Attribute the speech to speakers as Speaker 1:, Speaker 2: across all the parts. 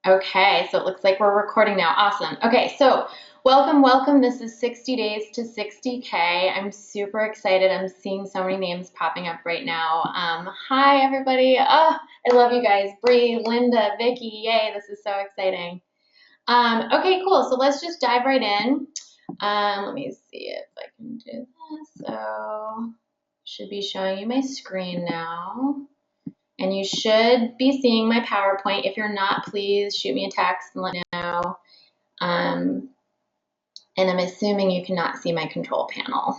Speaker 1: Okay, so it looks like we're recording now. Awesome. Okay, so welcome. This is 60 Days to 60K. I'm super excited. I'm seeing so many names popping up right now. Hi, everybody. Oh, I love you guys. Bree, Linda, Vicky, yay, this is so exciting. Okay, cool. So let's just dive right in. Let me see if I can do this. So, should be showing you my screen now. And you should be seeing my PowerPoint. If you're not, please shoot me a text and let me know. And I'm assuming you cannot see my control panel.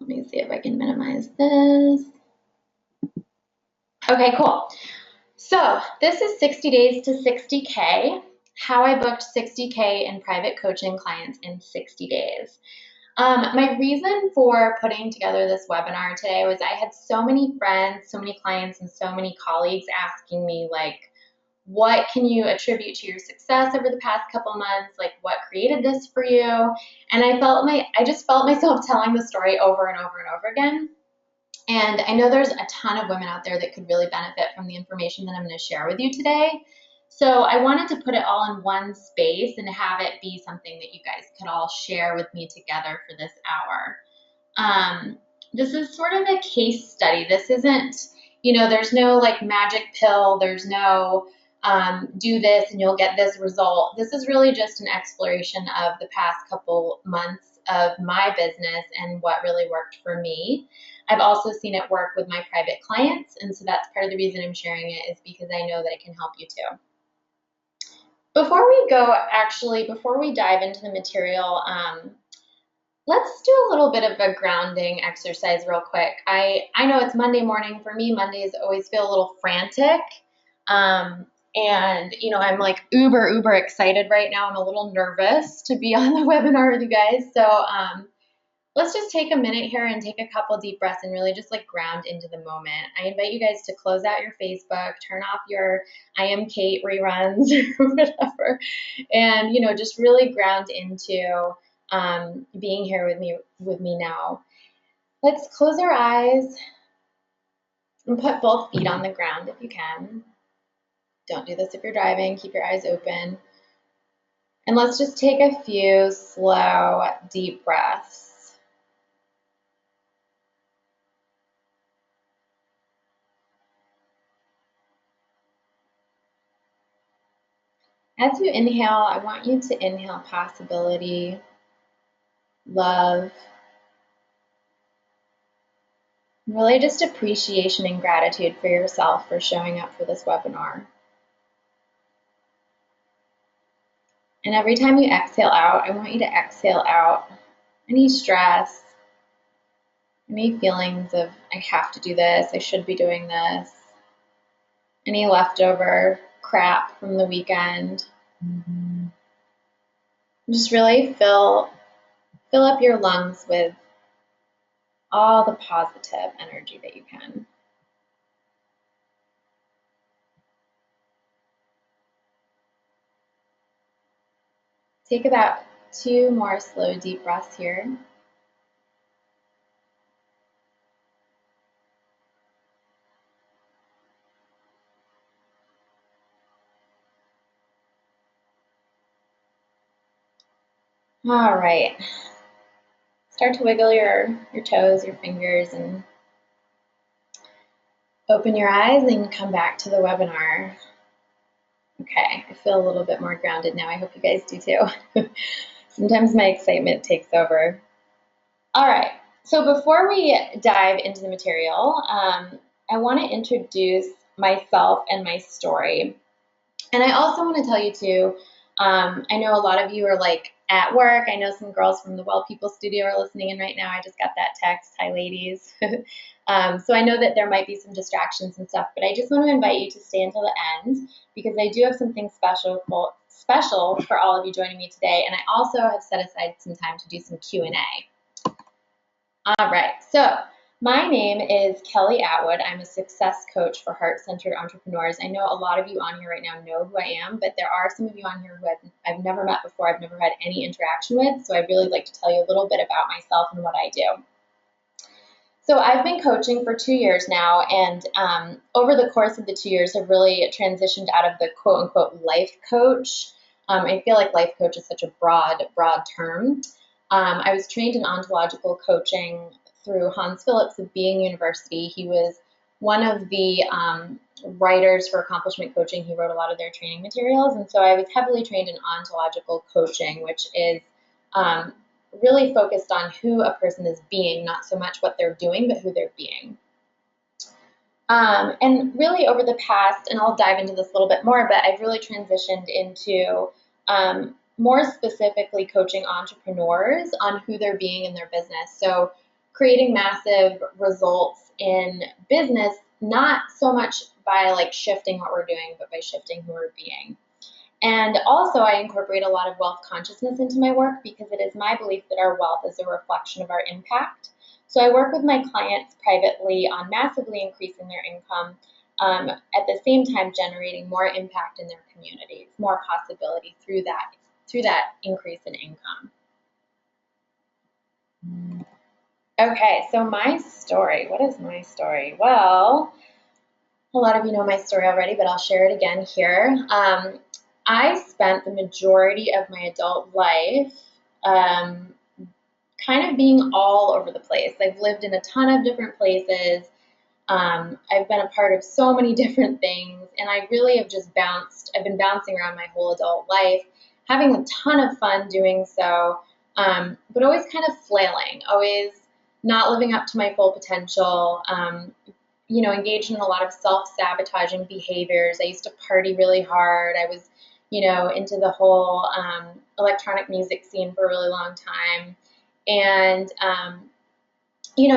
Speaker 1: Let me see if I can minimize this. Okay, cool. So this is 60 Days to 60K, how I booked 60K in private coaching clients in 60 days. My reason for putting together this webinar today was I had so many friends, so many clients, and so many colleagues asking me, like, what can you attribute to your success over the past couple months? Like, what created this for you? And I just felt myself telling the story over and over and over again. And I know there's a ton of women out there that could really benefit from the information that I'm going to share with you today. So I wanted to put it all in one space and have it be something that you guys could all share with me together for this hour. This is sort of a case study. This isn't, there's no like magic pill. There's no do this and you'll get this result. This is really just an exploration of the past couple months of my business and what really worked for me. I've also seen it work with my private clients, and so that's part of the reason I'm sharing it, is because I know that it can help you too. Before we dive into the material, let's do a little bit of a grounding exercise real quick. I know it's Monday morning. For me, Mondays always feel a little frantic. And, I'm like uber excited right now. I'm a little nervous to be on the webinar with you guys. So let's just take a minute here and take a couple deep breaths and really just like ground into the moment. I invite you guys to close out your Facebook, turn off your I Am Kate reruns or whatever, and, just really ground into being here with me now. Let's close our eyes and put both feet on the ground if you can. Don't do this if you're driving. Keep your eyes open. And let's just take a few slow, deep breaths. As you inhale, I want you to inhale possibility, love, really just appreciation and gratitude for yourself for showing up for this webinar. And every time you exhale out, I want you to exhale out any stress, any feelings of, I have to do this, I should be doing this, any leftover crap from the weekend. Just really fill up your lungs with all the positive energy that you can. Take about 2 more slow, deep breaths here. All right. Start to wiggle your toes, your fingers, and open your eyes and come back to the webinar. Okay, I feel a little bit more grounded now. I hope you guys do too. Sometimes my excitement takes over. All right, so before we dive into the material, I want to introduce myself and my story. And I also want to tell you too, I know a lot of you are like at work. I know some girls from the Well People Studio are listening in right now. I just got that text. Hi, ladies. So I know that there might be some distractions and stuff, but I just want to invite you to stay until the end because I do have something special for all of you joining me today. And I also have set aside some time to do some Q&A. All right, so my name is Kelly Atwood. I'm a success coach for heart-centered entrepreneurs. I know a lot of you on here right now know who I am, but there are some of you on here who I've never met before, I've never had any interaction with, so I'd really like to tell you a little bit about myself and what I do. So I've been coaching for 2 years now, and over the course of the 2 years, have really transitioned out of the quote unquote life coach. I feel like life coach is such a broad term. I was trained in ontological coaching through Hans Phillips of Being University. He was one of the writers for Accomplishment Coaching. He wrote a lot of their training materials, and so I was heavily trained in ontological coaching, which is really focused on who a person is being, not so much what they're doing, but who they're being. And really over the past, and I'll dive into this a little bit more, but I've really transitioned into more specifically coaching entrepreneurs on who they're being in their business. So creating massive results in business, not so much by like shifting what we're doing, but by shifting who we're being. And also, I incorporate a lot of wealth consciousness into my work because it is my belief that our wealth is a reflection of our impact. So I work with my clients privately on massively increasing their income, at the same time generating more impact in their communities, more possibility through that increase in income. Okay, so my story. What is my story? Well, a lot of you know my story already, but I'll share it again here. I spent the majority of my adult life kind of being all over the place. I've lived in a ton of different places. I've been a part of so many different things, and I really have just I've been bouncing around my whole adult life, having a ton of fun doing so, but always kind of flailing, always not living up to my full potential, engaged in a lot of self-sabotaging behaviors. I used to party really hard. I was into the whole electronic music scene for a really long time. And,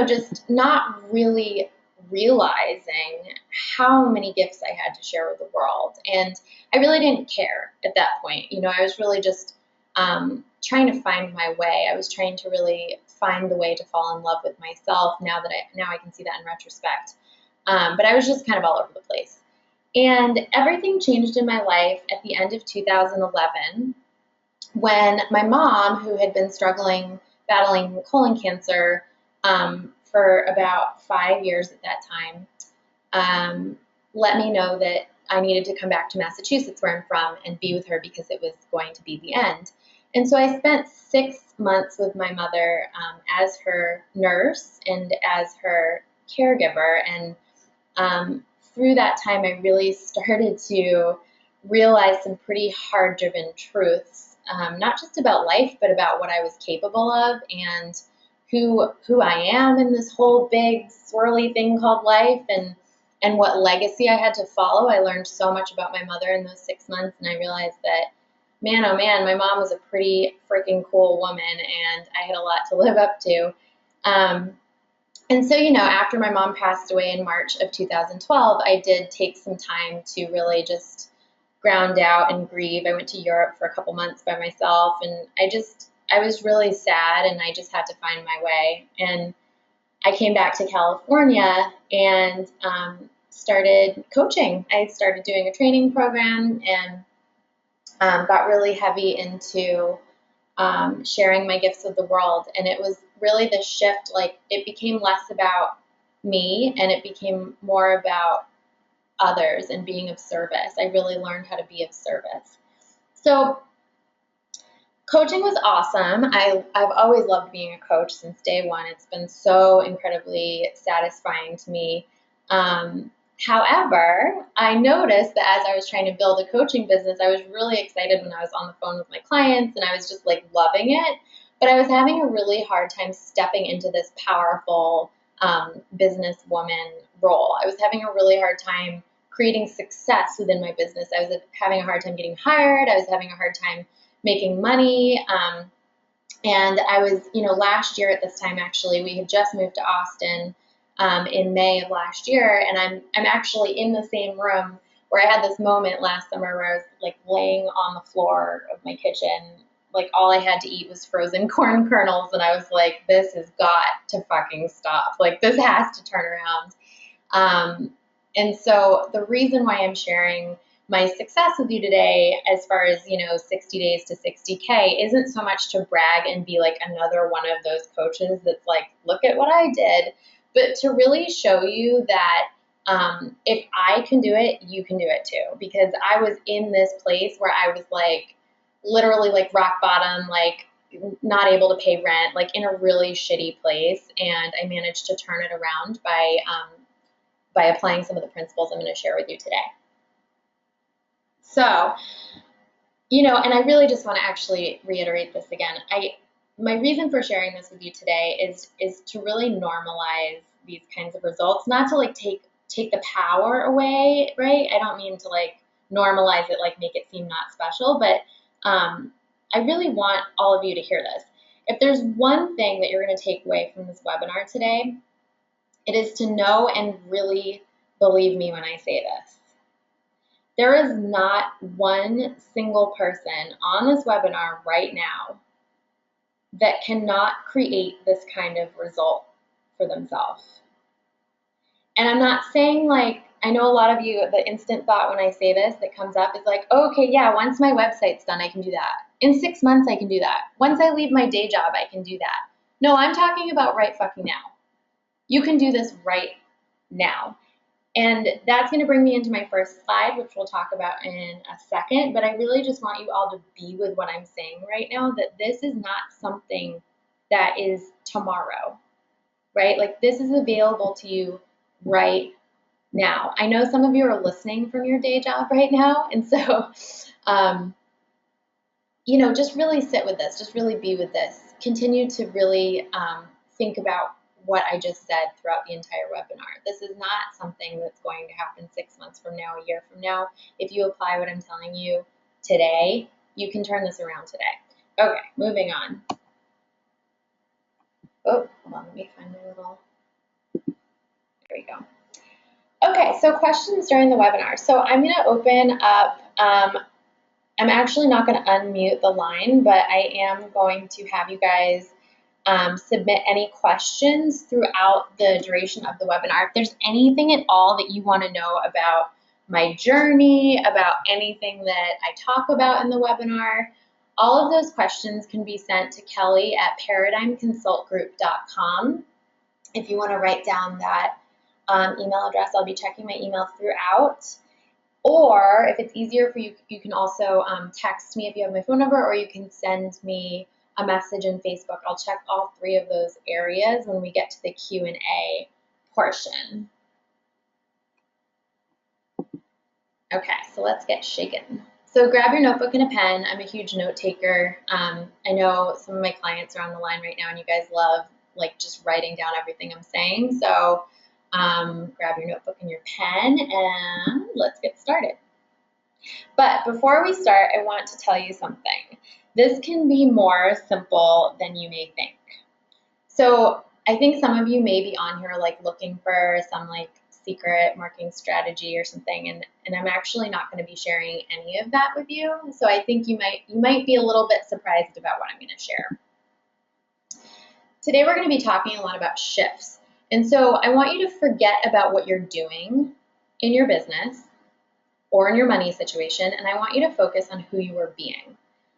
Speaker 1: just not really realizing how many gifts I had to share with the world. And I really didn't care at that point. I was really just trying to find my way. I was trying to really find the way to fall in love with myself now I can see that in retrospect. But I was just kind of all over the place. And everything changed in my life at the end of 2011 when my mom, who had been battling colon cancer for about 5 years at that time, let me know that I needed to come back to Massachusetts, where I'm from, and be with her because it was going to be the end. And so I spent 6 months with my mother as her nurse and as her caregiver. And through that time, I really started to realize some pretty hard-driven truths, not just about life, but about what I was capable of and who I am in this whole big swirly thing called life, and what legacy I had to follow. I learned so much about my mother in those 6 months, and I realized that, man, oh man, my mom was a pretty freaking cool woman, and I had a lot to live up to. And so, after my mom passed away in March of 2012, I did take some time to really just ground out and grieve. I went to Europe for a couple months by myself, and I was really sad, and I just had to find my way. And I came back to California and started coaching. I started doing a training program and got really heavy into sharing my gifts with the world. And it was really the shift, like it became less about me and it became more about others and being of service. I really learned how to be of service. So coaching was awesome. I've always loved being a coach since day one. It's been so incredibly satisfying to me. However, I noticed that as I was trying to build a coaching business, I was really excited when I was on the phone with my clients and I was just like loving it. But I was having a really hard time stepping into this powerful businesswoman role. I was having a really hard time creating success within my business. I was having a hard time getting hired. I was having a hard time making money. And I was, last year at this time, actually, we had just moved to Austin in May of last year. And I'm actually in the same room where I had this moment last summer where I was like laying on the floor of my kitchen. Like all I had to eat was frozen corn kernels. And I was like, this has got to fucking stop. Like this has to turn around. And so the reason why I'm sharing my success with you today, as far as, 60 days to 60K, isn't so much to brag and be like another one of those coaches that's like, look at what I did. but to really show you that if I can do it, you can do it too. Because I was in this place where I was like, literally like rock bottom, like not able to pay rent, like in a really shitty place. And I managed to turn it around by applying some of the principles I'm going to share with you today. So, and I really just want to actually reiterate this again. My reason for sharing this with you today is to really normalize these kinds of results, not to like take the power away, right? I don't mean to like normalize it, like make it seem not special, but I really want all of you to hear this. If there's one thing that you're going to take away from this webinar today, it is to know and really believe me when I say this. There is not one single person on this webinar right now that cannot create this kind of result for themselves. And I'm not saying like, I know a lot of you, the instant thought when I say this that comes up is like, oh, okay, yeah, once my website's done, I can do that. In 6 months, I can do that. Once I leave my day job, I can do that. No, I'm talking about right fucking now. You can do this right now. And that's going to bring me into my first slide, which we'll talk about in a second. But I really just want you all to be with what I'm saying right now, that this is not something that is tomorrow, right? Like this is available to you right now. I know some of you are listening from your day job right now. And so, just really sit with this, just really be with this. Continue to really think about what I just said throughout the entire webinar. This is not something that's going to happen 6 months from now, a year from now. If you apply what I'm telling you today, you can turn this around today. Okay, moving on. Oh, hold on, let me find my little, there we go. Okay, so questions during the webinar. So I'm going to open up, I'm actually not going to unmute the line, but I am going to have you guys submit any questions throughout the duration of the webinar. If there's anything at all that you want to know about my journey, about anything that I talk about in the webinar, all of those questions can be sent to Kelly at paradigmconsultgroup.com. If you want to write down that email address, I'll be checking my email throughout. Or if it's easier for you, you can also text me if you have my phone number, or you can send me a message in Facebook. I'll check all three of those areas when we get to the Q&A portion. Okay, so let's get shaken. So grab your notebook and a pen. I'm a huge note taker. I know some of my clients are on the line right now and you guys love like just writing down everything I'm saying. So grab your notebook and your pen and let's get started. But before we start, I want to tell you something. This can be more simple than you may think. So I think some of you may be on here like looking for some like secret marketing strategy or something, and I'm actually not going to be sharing any of that with you. So I think you might be a little bit surprised about what I'm going to share. Today we're going to be talking a lot about shifts. And so I want you to forget about what you're doing in your business or in your money situation, and I want you to focus on who you are being.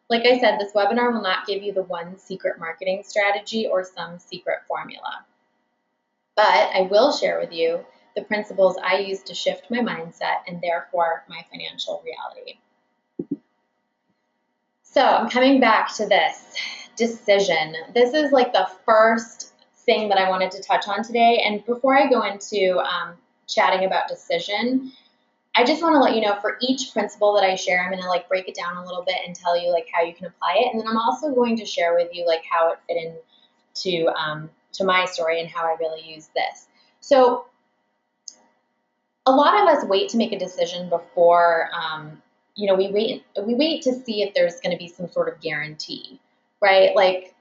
Speaker 1: Like I said, this webinar will not give you the one secret marketing strategy or some secret formula. But I will share with you the principles I use to shift my mindset and therefore my financial reality. So I'm coming back to this decision. This is like the first thing that I wanted to touch on today. And before I go into chatting about decision, I just want to let you know for each principle that I share, I'm going to like break it down a little bit and tell you like how you can apply it. And then I'm also going to share with you like how it fit into to my story and how I really use this. So a lot of us wait to make a decision before, we wait to see if there's going to be some sort of guarantee, right? Like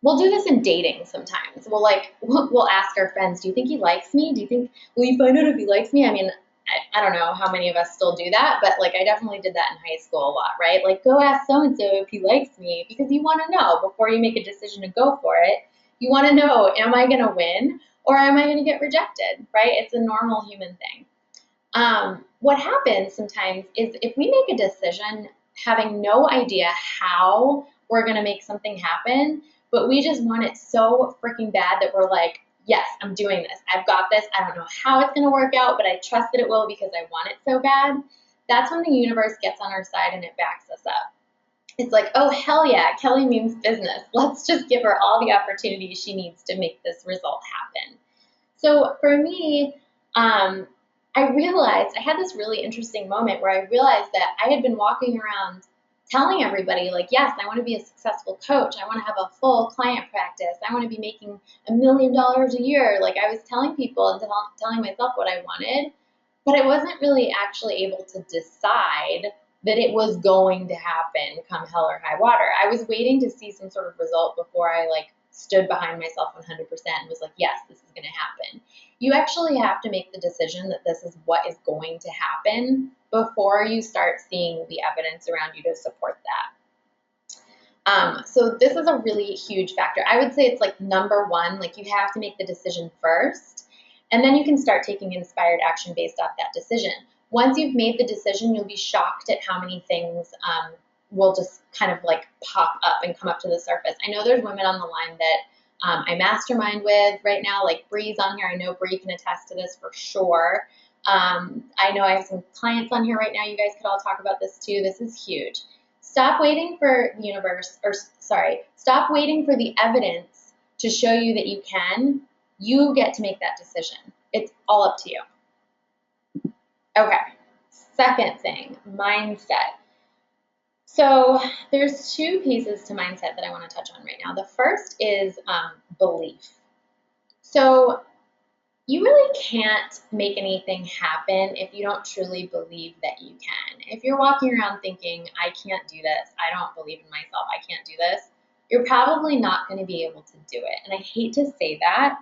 Speaker 1: we'll do this in dating sometimes. We'll ask our friends, do you think he likes me? Will you find out if he likes me? I mean, I don't know how many of us still do that, but like I definitely did that in high school a lot, right? Like go ask so-and-so if he likes me because you want to know before you make a decision to go for it. You want to know, am I going to win or am I going to get rejected, right? It's a normal human thing. What happens sometimes is if we make a decision having no idea how we're going to make something happen, but we just want it so freaking bad that we're like, yes, I'm doing this. I've got this. I don't know how it's going to work out, but I trust that it will because I want it so bad. That's when the universe gets on our side and it backs us up. It's like, oh, hell yeah, Kelly means business. Let's just give her all the opportunities she needs to make this result happen. So for me, I realized I had this really interesting moment where I realized that I had been walking around telling everybody, like, yes, I want to be a successful coach. I want to have a full client practice. I want to be making $1 million a year. Like, I was telling people and telling myself what I wanted, but I wasn't really actually able to decide that it was going to happen come hell or high water. I was waiting to see some sort of result before I stood behind myself 100% and was like, yes, this is going to happen. You actually have to make the decision that this is what is going to happen before you start seeing the evidence around you to support that. So this is a really huge factor. I would say it's number one, you have to make the decision first, and then you can start taking inspired action based off that decision. Once you've made the decision, you'll be shocked at how many things will just kind of pop up and come up to the surface. I know there's women on the line that I mastermind with right now, like Bree's on here. I know Bree can attest to this for sure. I know I have some clients on here right now. You guys could all talk about this too. This is huge. Stop waiting for the universe, stop waiting for the evidence to show you that you can. You get to make that decision. It's all up to you. Okay, second thing, mindset. So there's two pieces to mindset that I want to touch on right now. The first is belief. So you really can't make anything happen if you don't truly believe that you can. If you're walking around thinking, I can't do this, I don't believe in myself, I can't do this, you're probably not going to be able to do it. And I hate to say that,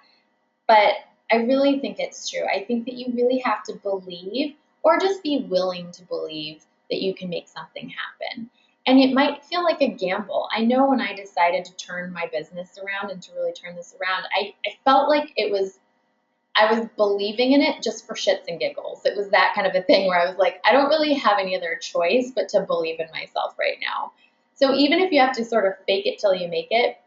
Speaker 1: but I really think it's true. I think that you really have to believe, or just be willing to believe, that you can make something happen. And it might feel like a gamble. I know when I decided to turn my business around and to really turn this around, I felt like I was believing in it just for shits and giggles. It was that kind of a thing where I was like, I don't really have any other choice but to believe in myself right now. So even if you have to sort of fake it till you make it,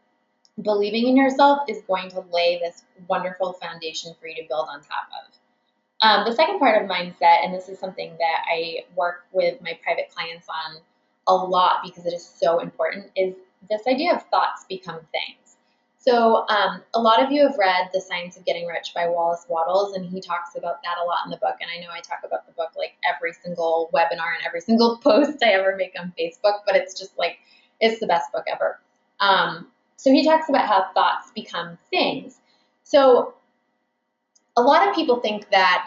Speaker 1: believing in yourself is going to lay this wonderful foundation for you to build on top of. The second part of mindset, and this is something that I work with my private clients on a lot because it is so important, is this idea of thoughts become things. So a lot of you have read The Science of Getting Rich by Wallace Wattles, and he talks about that a lot in the book. And I know I talk about the book every single webinar and every single post I ever make on Facebook, but it's just it's the best book ever. So he talks about how thoughts become things. So a lot of people think that,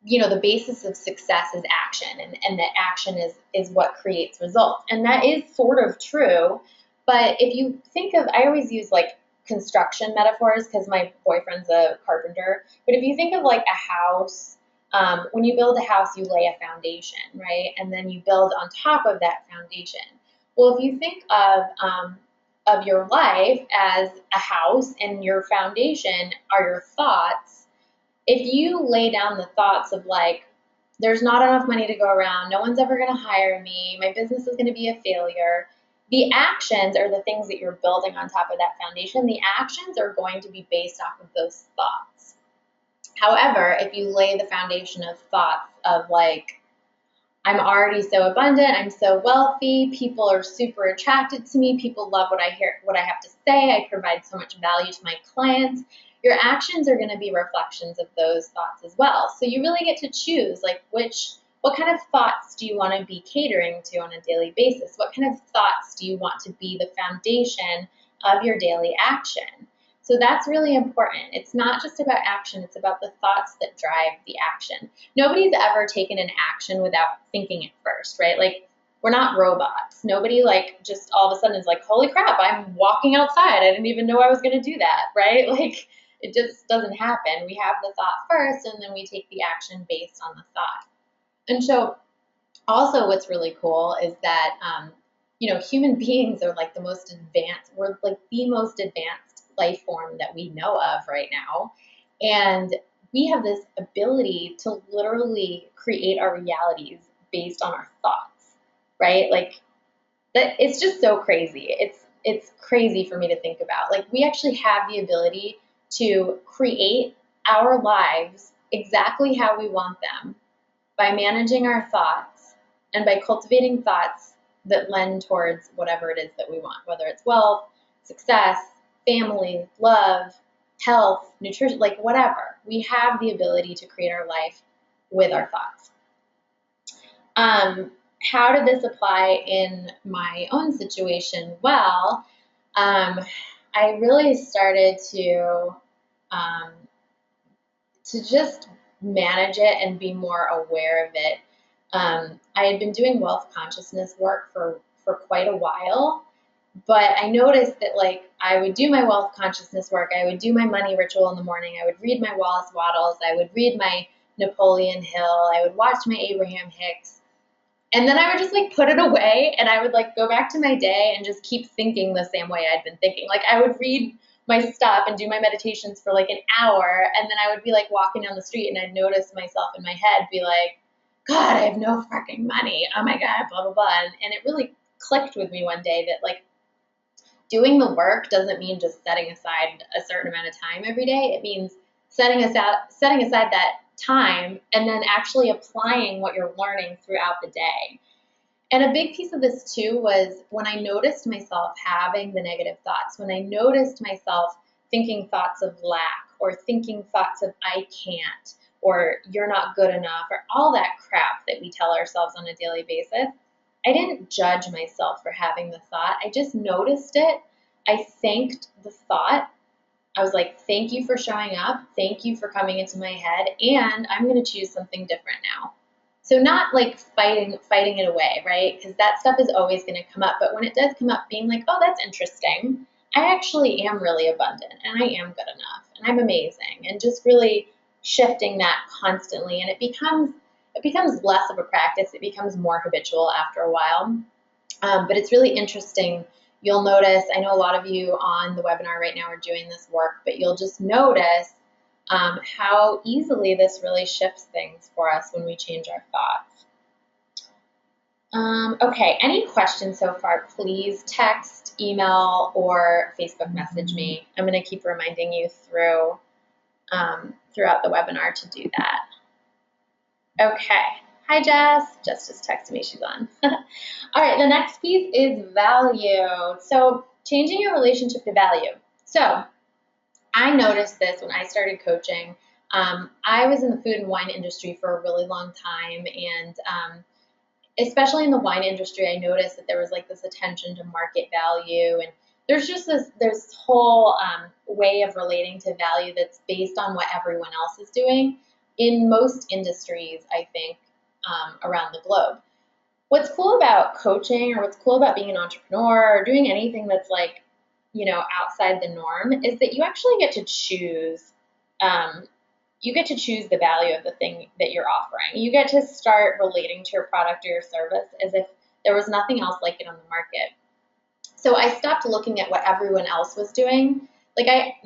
Speaker 1: the basis of success is action, and that action is what creates results. And that is sort of true. But if you think of, I always use construction metaphors because my boyfriend's a carpenter. But if you think of a house, when you build a house, you lay a foundation, right? And then you build on top of that foundation. Well, if you think of your life as a house and your foundation are your thoughts, if you lay down the thoughts of there's not enough money to go around, no one's ever going to hire me, my business is going to be a failure, the actions are the things that you're building on top of that foundation. The actions are going to be based off of those thoughts. However, if you lay the foundation of thoughts of I'm already so abundant, I'm so wealthy, people are super attracted to me, people love what I have to say, I provide so much value to my clients, your actions are going to be reflections of those thoughts as well. So you really get to choose what kind of thoughts do you want to be catering to on a daily basis? What kind of thoughts do you want to be the foundation of your daily action? So that's really important. It's not just about action, it's about the thoughts that drive the action. Nobody's ever taken an action without thinking it first, right? We're not robots. Nobody just all of a sudden is holy crap, I'm walking outside. I didn't even know I was going to do that, right? It just doesn't happen. We have the thought first, and then we take the action based on the thought. And so also what's really cool is that, human beings are the most advanced. We're the most advanced life form that we know of right now. And we have this ability to literally create our realities based on our thoughts, right? That it's just so crazy. It's crazy for me to think about. We actually have the ability to create our lives exactly how we want them by managing our thoughts and by cultivating thoughts that lend towards whatever it is that we want, whether it's wealth, success, family, love, health, nutrition, like whatever. We have the ability to create our life with our thoughts. How did this apply in my own situation? Well, I really started to just manage it and be more aware of it. I had been doing wealth consciousness work for quite a while, but I noticed that like I would do my wealth consciousness work, I would do my money ritual in the morning, I would read my Wallace Wattles, I would read my Napoleon Hill, I would watch my Abraham Hicks, and then I would just like put it away and I would like go back to my day and just keep thinking the same way I'd been thinking. Like I would read my stuff and do my meditations for like an hour, and then I would be like walking down the street and I'd notice myself in my head be like, God, I have no fucking money. Oh my God, blah, blah, blah. And it really clicked with me one day that like doing the work doesn't mean just setting aside a certain amount of time every day. It means setting aside that time and then actually applying what you're learning throughout the day. And a big piece of this too was when I noticed myself having the negative thoughts, when I noticed myself thinking thoughts of lack or thinking thoughts of I can't or you're not good enough or all that crap that we tell ourselves on a daily basis, I didn't judge myself for having the thought. I just noticed it. I thanked the thought. I was like, thank you for showing up. Thank you for coming into my head. And I'm going to choose something different now. So not like fighting it away, right? Because that stuff is always going to come up. But when it does come up, being like, oh, that's interesting. I actually am really abundant and I am good enough and I'm amazing. And just really shifting that constantly. And it becomes less of a practice. It becomes more habitual after a while. But it's really interesting. You'll notice, I know a lot of you on the webinar right now are doing this work, but you'll just notice how easily this really shifts things for us when we change our thoughts. Okay, any questions so far, please text, email, or Facebook message me. I'm going to keep reminding you throughout the webinar to do that. Okay. Hi, Jess. Jess just texted me. She's on. All right. The next piece is value. So changing your relationship to value. So I noticed this when I started coaching. I was in the food and wine industry for a really long time. And especially in the wine industry, I noticed that there was like this attention to market value. And there's just this whole way of relating to value that's based on what everyone else is doing in most industries, I think, around the globe. What's cool about coaching or what's cool about being an entrepreneur or doing anything that's like, outside the norm is that you actually get to choose. You get to choose the value of the thing that you're offering. You get to start relating to your product or your service as if there was nothing else like it on the market. So I stopped looking at what everyone else was doing.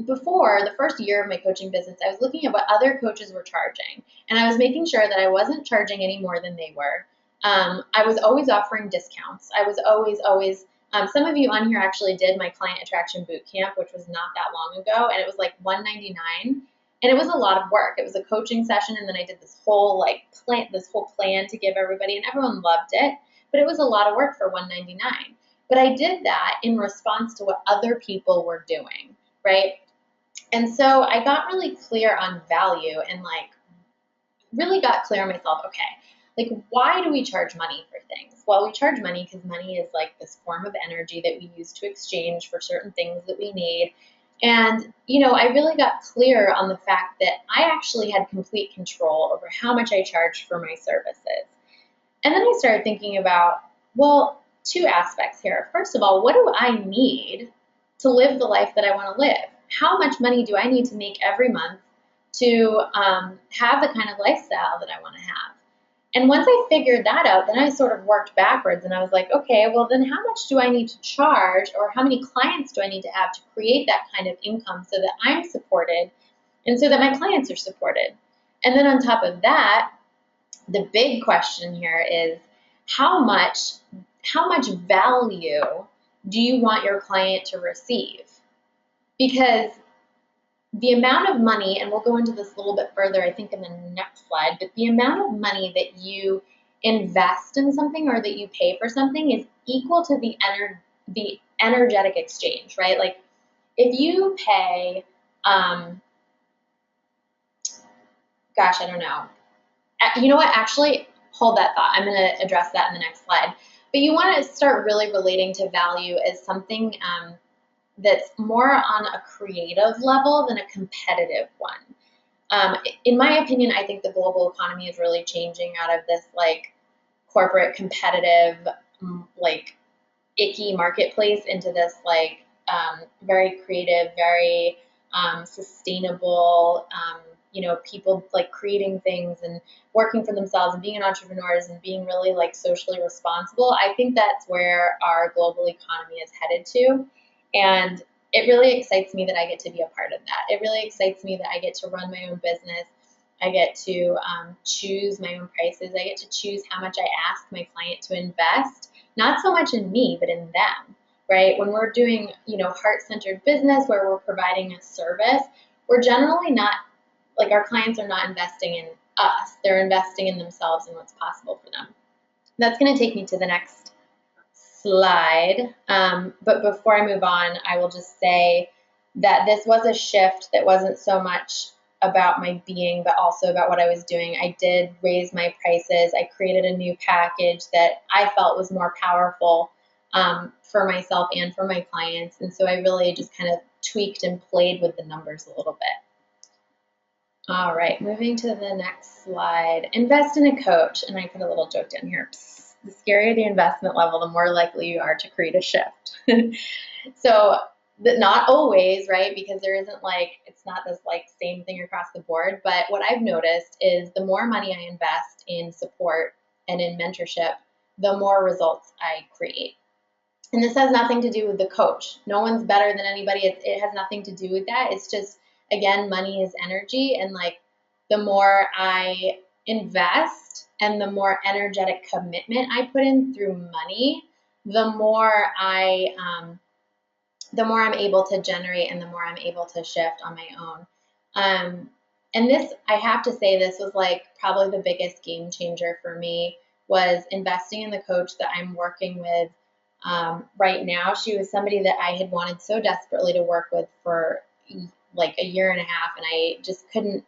Speaker 1: Before the first year of my coaching business, I was looking at what other coaches were charging, and I was making sure that I wasn't charging any more than they were. I was always offering discounts. I was always, some of you on here actually did my client attraction boot camp, which was not that long ago, and it was like $199, and it was a lot of work. It was a coaching session, and then I did this whole plan to give everybody, and everyone loved it, but it was a lot of work for $199. But I did that in response to what other people were doing, right? And so I got really clear on value and really got clear on myself, okay, why do we charge money for things? Well, we charge money because money is like this form of energy that we use to exchange for certain things that we need. And, I really got clear on the fact that I actually had complete control over how much I charged for my services. And then I started thinking about, well, two aspects here. First of all, what do I need to live the life that I want to live? How much money do I need to make every month to have the kind of lifestyle that I want to have? And once I figured that out, then I sort of worked backwards and I was like, okay, well then how much do I need to charge, or how many clients do I need to have to create that kind of income so that I'm supported and so that my clients are supported? And then on top of that, the big question here is how much value do you want your client to receive? Because the amount of money, and we'll go into this a little bit further, I think, in the next slide, but the amount of money that you invest in something or that you pay for something is equal to the energetic exchange, right? Like if you pay, gosh, I don't know. You know what? Actually, hold that thought. I'm going to address that in the next slide. But you want to start really relating to value as something that's more on a creative level than a competitive one. In my opinion, I think the global economy is really changing out of this like corporate competitive, like icky marketplace into this like very creative, very sustainable, people like creating things and working for themselves and being entrepreneurs and being really like socially responsible. I think that's where our global economy is headed to. And it really excites me that I get to be a part of that. It really excites me that I get to run my own business. I get to choose my own prices. I get to choose how much I ask my client to invest, not so much in me, but in them, right? When we're doing, heart-centered business where we're providing a service, we're generally not, like our clients are not investing in us. They're investing in themselves and what's possible for them. That's going to take me to the next slide. But before I move on, I will just say that this was a shift that wasn't so much about my being, but also about what I was doing. I did raise my prices. I created a new package that I felt was more powerful for myself and for my clients. And so I really just kind of tweaked and played with the numbers a little bit. All right, moving to the next slide. Invest in a coach. And I put a little joke down here. Psst, the scarier the investment level, the more likely you are to create a shift. So not always, right? Because there isn't it's not this same thing across the board. But what I've noticed is the more money I invest in support and in mentorship, the more results I create. And this has nothing to do with the coach. No one's better than anybody. It has nothing to do with that. It's just, again, money is energy. And the more I invest and the more energetic commitment I put in through money, the more I'm able to generate and the more I'm able to shift on my own. And this, I have to say, this was probably the biggest game changer for me was investing in the coach that I'm working with right now. She was somebody that I had wanted so desperately to work with for a year and a half, and I just couldn't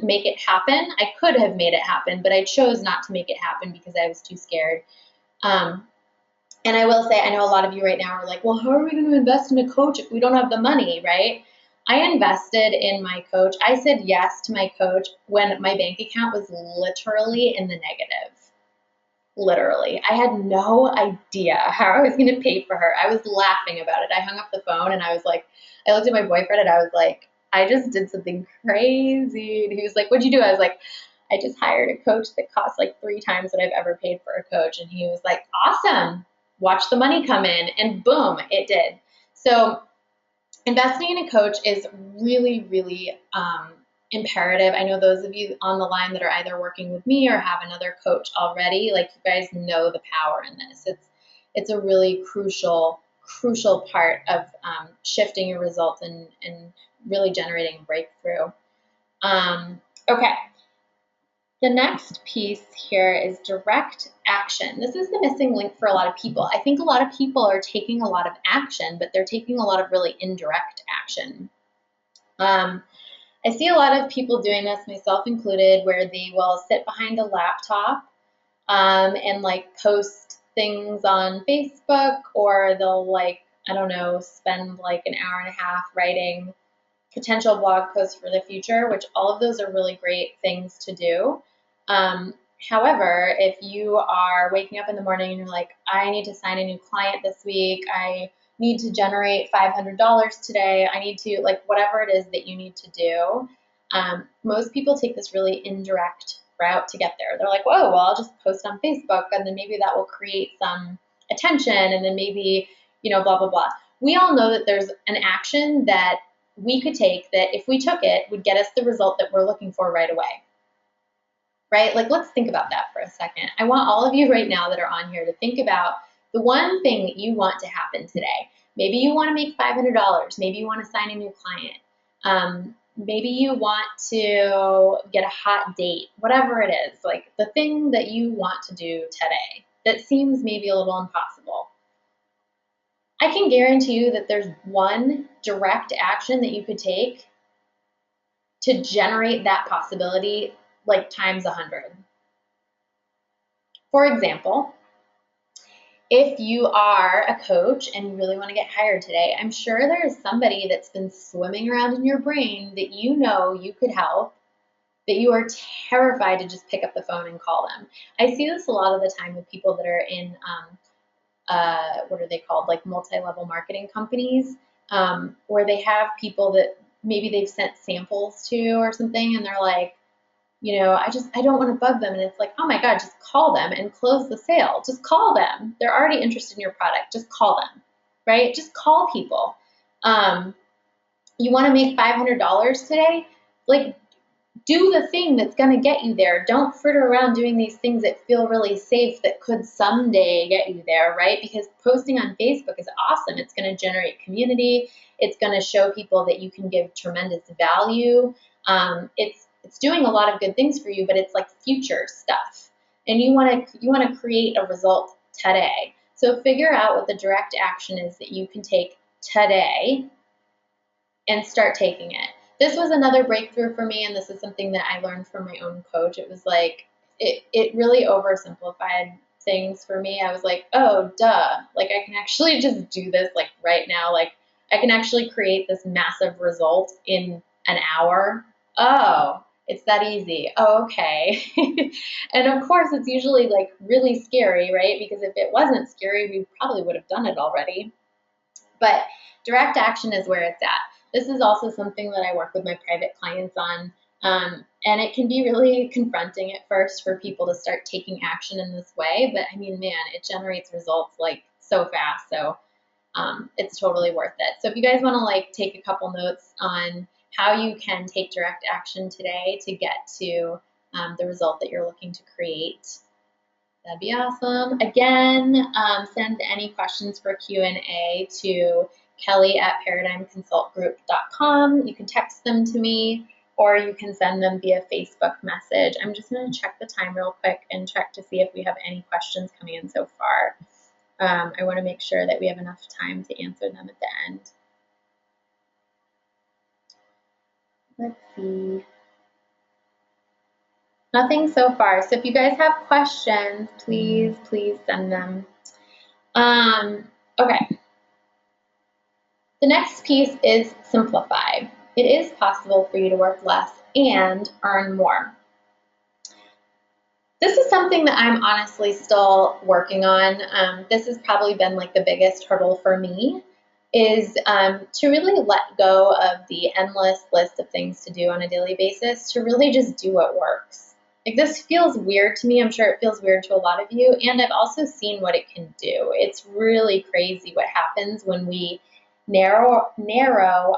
Speaker 1: make it happen. I could have made it happen, but I chose not to make it happen because I was too scared. And I will say, I know a lot of you right now are like, well, how are we going to invest in a coach if we don't have the money, right? I invested in my coach. I said yes to my coach when my bank account was literally in the negative. Literally. I had no idea how I was going to pay for her. I was laughing about it. I hung up the phone and I looked at my boyfriend and I was like, I just did something crazy. And he was like, what'd you do? I was like, I just hired a coach that cost 3 times what I've ever paid for a coach. And he was like, awesome. Watch the money come in. And boom, it did. So investing in a coach is really, really imperative. I know those of you on the line that are either working with me or have another coach already, you guys know the power in this. It's a really crucial part of shifting your results and really generating a breakthrough. Okay. The next piece here is direct action. This is the missing link for a lot of people. I think a lot of people are taking a lot of action, but they're taking a lot of really indirect action. I see a lot of people doing this, myself included, where they will sit behind a laptop and post things on Facebook, or they'll spend an hour and a half writing potential blog posts for the future, which all of those are really great things to do. However, if you are waking up in the morning and you're like, I need to sign a new client this week, I need to generate $500 today, I need to, whatever it is that you need to do, most people take this really indirect route to get there. They're like, whoa, well, I'll just post on Facebook, and then maybe that will create some attention, and then maybe, blah, blah, blah. We all know that there's an action that we could take that if we took it would get us the result that we're looking for right away, right? Let's think about that for a second. I want all of you right now that are on here to think about the one thing that you want to happen today. Maybe you want to make $500. Maybe you want to sign a new client. Maybe you want to get a hot date, whatever it is, like the thing that you want to do today that seems maybe a little impossible. I can guarantee you that there's one direct action that you could take to generate that possibility like times 100. For example, if you are a coach and you really want to get hired today, I'm sure there is somebody that's been swimming around in your brain that you know you could help, that you are terrified to just pick up the phone and call them. I see this a lot of the time with people that are in, what are they called, like multi-level marketing companies, where they have people that maybe they've sent samples to or something, and they're like, I don't want to bug them. And it's like, oh my God, just call them and close the sale. Just call them. They're already interested in your product. Just call them, right? Just call people. You want to make $500 today? Like, do the thing that's going to get you there. Don't fritter around doing these things that feel really safe that could someday get you there, right? Because posting on Facebook is awesome. It's going to generate community. It's going to show people that you can give tremendous value. It's doing a lot of good things for you, but it's like future stuff. And you want to create a result today. So figure out what the direct action is that you can take today and start taking it. This was another breakthrough for me, and this is something that I learned from my own coach. It was like, it really oversimplified things for me. I was like, oh, duh. Like, I can actually just do this like right now. Like, I can actually create this massive result in an hour. Oh, it's that easy. Oh, okay. And of course, it's usually like really scary, right? Because if it wasn't scary, we probably would have done it already. But direct action is where it's at. This is also something that I work with my private clients on. And it can be really confronting at first for people to start taking action in this way. But I mean, man, it generates results like so fast. So it's totally worth it. So if you guys want to like take a couple notes on how you can take direct action today to get to the result that you're looking to create, that'd be awesome. Again, send any questions for Q&A to kelly@paradigmconsultgroup.com. You can text them to me, or you can send them via Facebook message. I'm just going to check the time real quick and check to see if we have any questions coming in so far. I want to make sure that we have enough time to answer them at the end. Let's see. Nothing so far. So if you guys have questions, please send them. Okay. The next piece is simplify. It is possible for you to work less and earn more. This is something that I'm honestly still working on. This has probably been like the biggest hurdle for me, is to really let go of the endless list of things to do on a daily basis, to really just do what works. Like, this feels weird to me. I'm sure it feels weird to a lot of you, and I've also seen what it can do. It's really crazy what happens when we narrow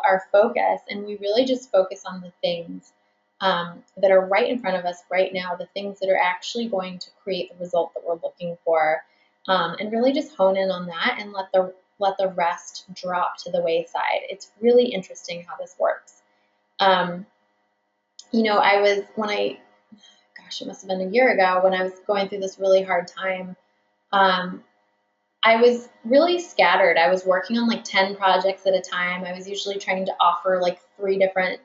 Speaker 1: our focus and we really just focus on the things that are right in front of us right now, the things that are actually going to create the result that we're looking for, and really just hone in on that and let the rest drop to the wayside. It's really interesting how this works. It must have been a year ago when I was going through this really hard time. I was really scattered. I was working on like 10 projects at a time. I was usually trying to offer like 3 different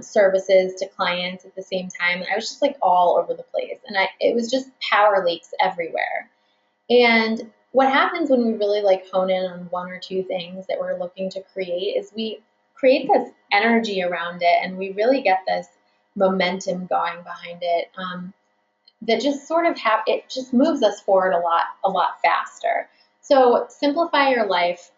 Speaker 1: services to clients at the same time. I was just like all over the place, and it was just power leaks everywhere. And what happens when we really like hone in on 1 or 2 things that we're looking to create is we create this energy around it, and we really get this momentum going behind it, that just sort of it just moves us forward a lot faster. So simplify your life,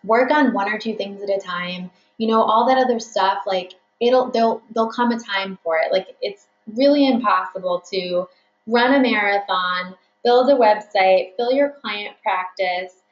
Speaker 1: work on 1 or 2 things at a time. All that other stuff, like there'll come a time for it. Like, it's really impossible to run a marathon, build a website, fill your client practice,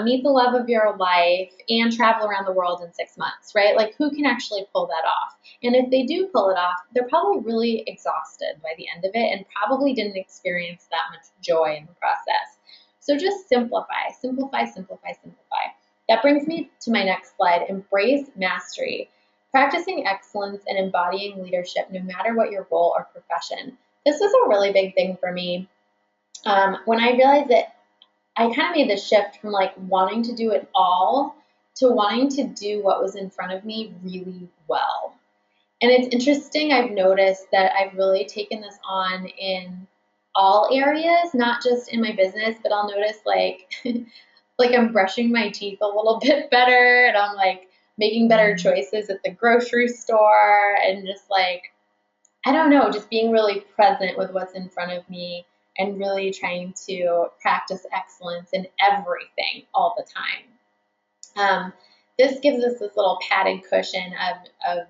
Speaker 1: meet the love of your life, and travel around the world in 6 months, right? Like, who can actually pull that off? And if they do pull it off, they're probably really exhausted by the end of it and probably didn't experience that much joy in the process. So just simplify, simplify, simplify, simplify. That brings me to my next slide, embrace mastery. Practicing excellence and embodying leadership, no matter what your role or profession. This was a really big thing for me. When I realized that I kind of made the shift from like wanting to do it all to wanting to do what was in front of me really well. And it's interesting, I've noticed that I've really taken this on in all areas, not just in my business, but I'll notice like like I'm brushing my teeth a little bit better and I'm like making better choices at the grocery store and just like, I don't know, just being really present with what's in front of me and really trying to practice excellence in everything all the time. This gives us this little padded cushion of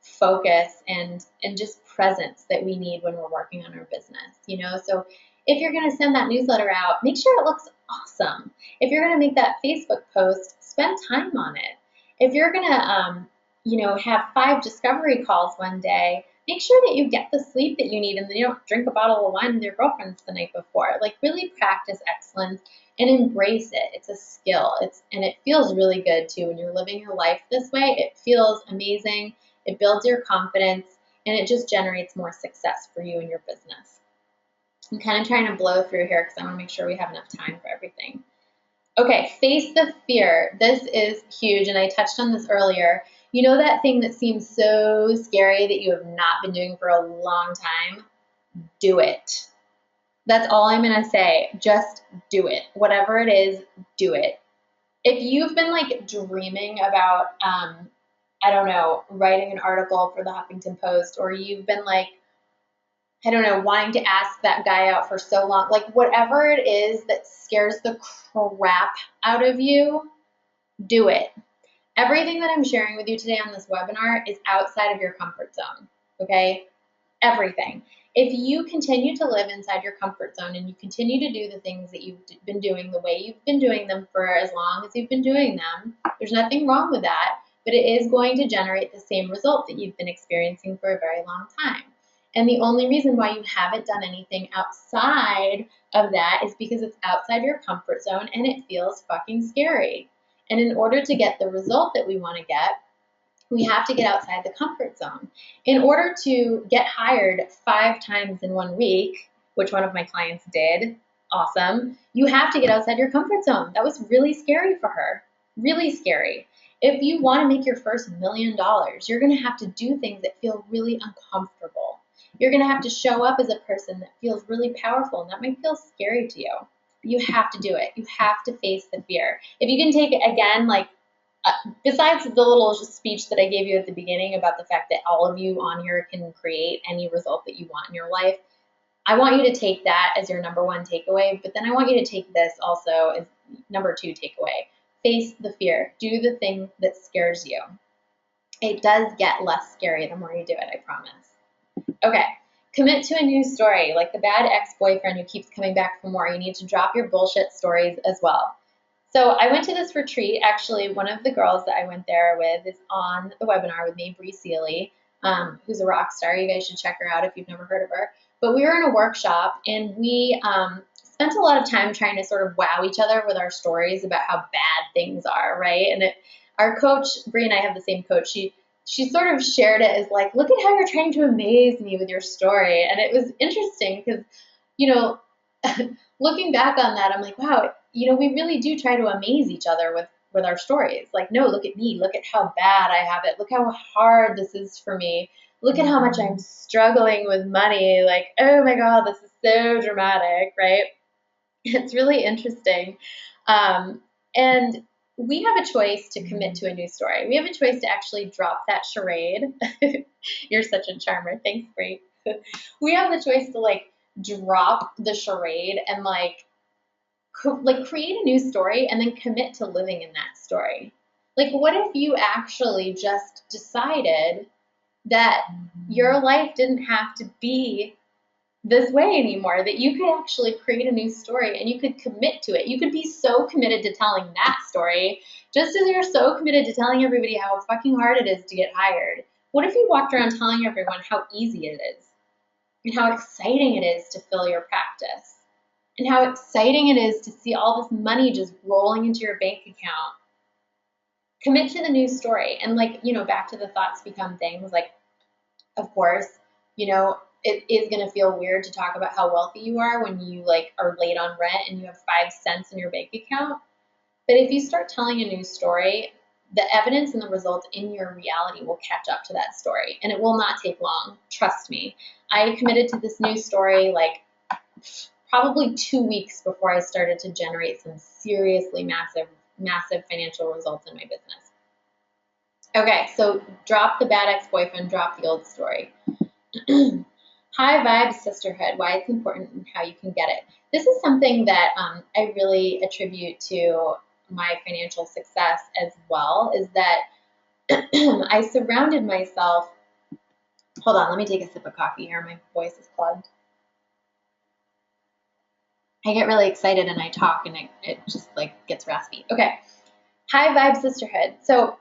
Speaker 1: focus and just presence that we need when we're working on our business, you know? So if you're going to send that newsletter out, make sure it looks awesome. If you're going to make that Facebook post, spend time on it. If you're going to, have 5 discovery calls one day, make sure that you get the sleep that you need and then you don't drink a bottle of wine with your girlfriends the night before. Like really practice excellence and embrace it. It's a skill. And it feels really good too when you're living your life this way. It feels amazing. It builds your confidence and it just generates more success for you and your business. I'm kind of trying to blow through here because I want to make sure we have enough time for everything. Okay, face the fear. This is huge, and I touched on this earlier. You know that thing that seems so scary that you have not been doing for a long time? Do it. That's all I'm going to say. Just do it. Whatever it is, do it. If you've been like dreaming about, writing an article for the Huffington Post, or you've been like, wanting to ask that guy out for so long, like whatever it is that scares the crap out of you, do it. Everything that I'm sharing with you today on this webinar is outside of your comfort zone, okay? Everything. If you continue to live inside your comfort zone and you continue to do the things that you've been doing the way you've been doing them for as long as you've been doing them, there's nothing wrong with that, but it is going to generate the same result that you've been experiencing for a very long time. And the only reason why you haven't done anything outside of that is because it's outside your comfort zone and it feels fucking scary. And in order to get the result that we want to get, we have to get outside the comfort zone. In order to get hired 5 times in 1 week, which one of my clients did, awesome, you have to get outside your comfort zone. That was really scary for her, really scary. If you want to make your first $1 million, you're going to have to do things that feel really uncomfortable. You're going to have to show up as a person that feels really powerful, and that might feel scary to you. But you have to do it. You have to face the fear. If you can take it again, besides the little speech that I gave you at the beginning about the fact that all of you on here can create any result that you want in your life, I want you to take that as your number 1 takeaway, but then I want you to take this also as number 2 takeaway. Face the fear. Do the thing that scares you. It does get less scary the more you do it, I promise. Okay, commit to a new story. Like the bad ex-boyfriend who keeps coming back for more, you need to drop your bullshit stories as well. So I went to this retreat. Actually, one of the girls that I went there with is on the webinar with me, Bree Seeley, who's a rock star. You guys should check her out if you've never heard of her. But we were in a workshop, and we spent a lot of time trying to sort of wow each other with our stories about how bad things are, right? And our coach, Bree and I have the same coach. She sort of shared it as like, look at how you're trying to amaze me with your story. And it was interesting because, looking back on that, I'm like, wow, we really do try to amaze each other with our stories. Like, no, look at me. Look at how bad I have it. Look how hard this is for me. Look at how much I'm struggling with money. Like, oh my God, this is so dramatic, right? It's really interesting. And we have a choice to commit to a new story. We have a choice to actually drop that charade. You're such a charmer. Thanks, Bree. We have the choice to drop the charade and create a new story and then commit to living in that story. Like, what if you actually just decided that your life didn't have to be this way anymore, that you could actually create a new story and you could commit to it. You could be so committed to telling that story, just as you're so committed to telling everybody how fucking hard it is to get hired. What if you walked around telling everyone how easy it is and how exciting it is to fill your practice and how exciting it is to see all this money just rolling into your bank account? commit to the news story. And like, you know, back to the thoughts become things, like, of course, you know, it is going to feel weird to talk about how wealthy you are when you like are late on rent and you have 5 cents in your bank account. But if you start telling a news story, the evidence and the results in your reality will catch up to that story, and it will not take long. Trust me. I committed to this news story like probably 2 weeks before I started to generate some seriously massive financial results in my business. Okay, so drop the bad ex-boyfriend, drop the old story. High vibe sisterhood, why it's important and how you can get it. This is something that I really attribute to my financial success as well, is that I surrounded myself. Hold on, let me take a sip of coffee here. My voice is plugged. I get really excited and I talk and it just like gets raspy. Okay, high vibe sisterhood. So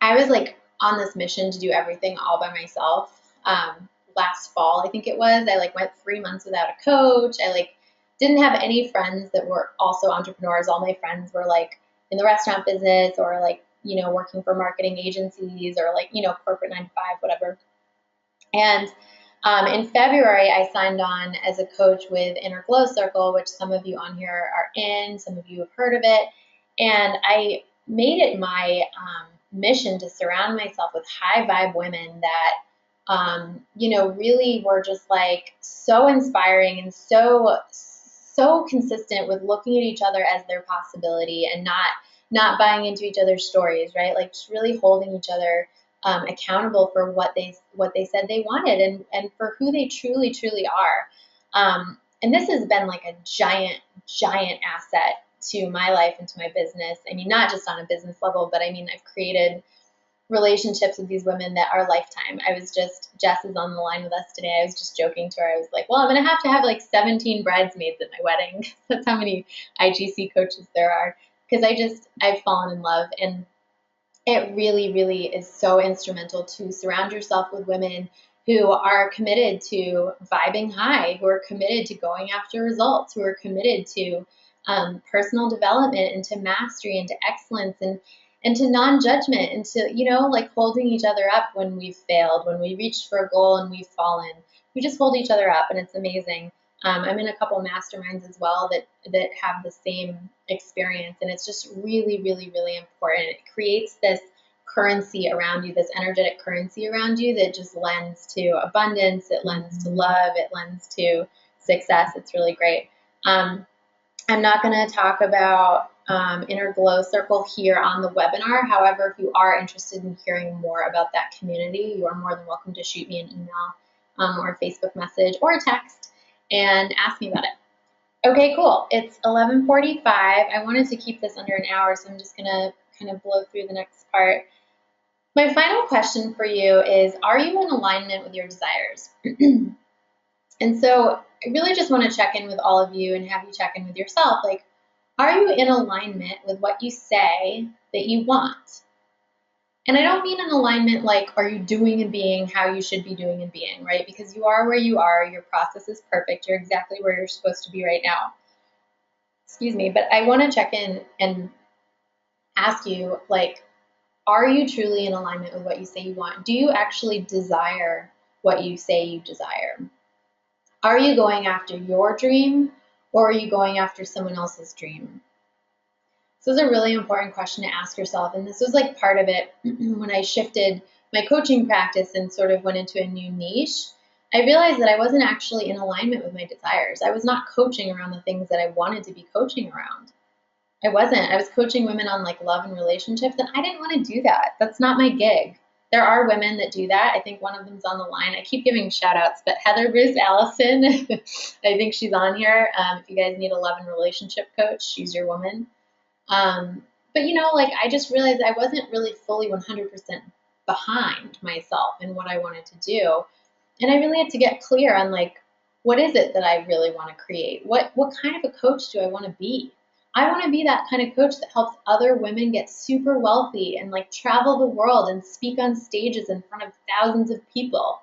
Speaker 1: I was like on this mission to do everything all by myself. Last fall, I think it was, I like went 3 months without a coach. I like didn't have any friends that were also entrepreneurs. All my friends were like in the restaurant business or like, you know, working for marketing agencies or like, you know, corporate 9 to 5, whatever. And in February, I signed on as a coach with Inner Glow Circle, which some of you on here are in, some of you have heard of it. And I made it my mission to surround myself with high vibe women that, you know, really were just like so inspiring and so consistent with looking at each other as their possibility and not buying into each other's stories, right? Like just really holding each other accountable for what they said they wanted and for who they truly are. And this has been like a giant asset to my life and to my business. I mean, not just on a business level, but I mean, I've created relationships with these women that are lifetime. Jess is on the line with us today. I was just joking to her. I was like, well, I'm going to have like 17 bridesmaids at my wedding. That's how many IGC coaches there are. Because I've fallen in love. And it really is so instrumental to surround yourself with women who are committed to vibing high, who are committed to going after results, who are committed to personal development and to mastery and to excellence and to non-judgment and to, you know, like holding each other up when we've failed, when we reached for a goal and we've fallen. We just hold each other up, and it's amazing. I'm in a couple masterminds as well that have the same experience, and it's just really important. It creates this currency around you, this energetic currency around you that just lends to abundance, it lends to love, it lends to success. It's really great. I'm not going to talk about Inner Glow Circle here on the webinar. However, if you are interested in hearing more about that community, you are more than welcome to shoot me an email or a Facebook message or a text and ask me about it. Okay, cool. It's 11:45. I wanted to keep this under an hour, so I'm just going to kind of blow through the next part. My final question for you is, are you in alignment with your desires? And so I really just want to check in with all of you and have you check in with yourself. Like, are you in alignment with what you say that you want? And I don't mean in alignment like, are you doing and being how you should be doing and being, right? Because you are where you are. Your process is perfect. You're exactly where you're supposed to be right now. Excuse me. But I want to check in and ask you, like, are you truly in alignment with what you say you want? Do you actually desire what you say you desire? Are you going after your dream, or are you going after someone else's dream? This is a really important question to ask yourself, and this was like part of it when I shifted my coaching practice and sort of went into a new niche. I realized that I wasn't actually in alignment with my desires. I was not coaching around the things that I wanted to be coaching around. I wasn't. I was coaching women on like love and relationships, and I didn't want to do that. That's not my gig. There are women that do that. I think one of them's on the line. I keep giving shout outs, but Heather Bruce Allison, I think she's on here. If you guys need a love and relationship coach, she's your woman. But you know, like I just realized I wasn't really fully 100% behind myself and what I wanted to do. And I really had to get clear on like, what is it that I really want to create? What kind of a coach do I want to be? I want to be that kind of coach that helps other women get super wealthy and like travel the world and speak on stages in front of thousands of people.